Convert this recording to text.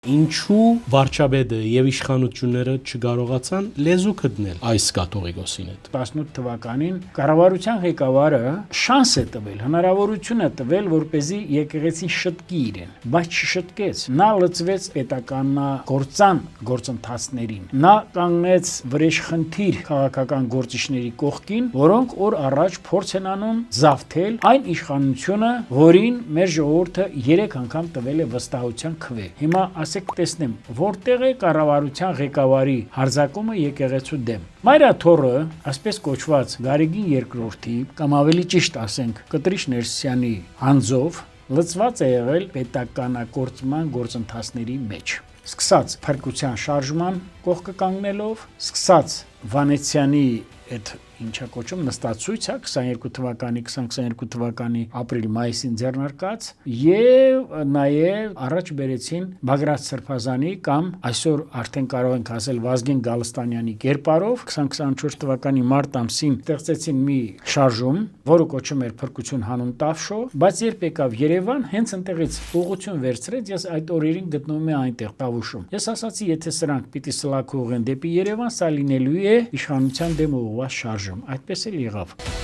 Ինչու վարչապետը եւ իշխանությունները չկարողացան լեզու գտնել այս կաթողիկոսին հետ։ 18 թվականին կառավարության ղեկավարը շանս է տվել, հնարավորություն է տվել, որպեսզի եկեղեցին շտկի իրեն, բայց չշտկեց։ Նա լծվեց պետականագործան գործընթացներին։ Նա կանգնեց վրեժխնդիր քաղաքական գործիչների կողքին, որոնք օր առաջ փորձ են անում զավթել այն իշխանությունը, որին մեր ժողովուրդը 3 անգամ տվել է վստահության քվե։ Հիմա ասեք տեսնեմ, որտեղ է կառավարության ղեկավարի հարձակումը եկեղեցու դեմ։ Մայրաթոռը, այսպես կոչված Գարեգին II-ի, կամ ավելի ճիշտ ասենք, Կտրիչ Ներսիսյանի անձով լծված է եղել պետականագործման գործընթացների մեջ։ Սկսած փրկության շարժման կողքը կանգնելով, սկսած Վանեցյանի այդ ինչա կոչում նստածույց, 22 թվականի ապրիլ-մայիսին ձեռնարկած եւ նաեւ առաջ բերեցին Բագրատ Սրբազանի կամ այսօր արդեն կարող ենք ասել Վազգեն Գալստանյանի կերպարով 2024 թվականի մարտ ամսին ստեղծեցին մի շարժում, որը կոչում էր Փրկություն հանուն Տավշո, բայց երբ եկավ Երևան, հենց այնտեղից ուղղություն վերցրեց, ես այդ օրերին գտնվում եմ այնտեղ Տավուշում։ Ես ասացի, եթե սրանք պիտի սլաք ուղղեն դեպի Երևան, սա լինելու է իշխանության դեմ ուղղված շարժում։ Այդպես էլ եղավ։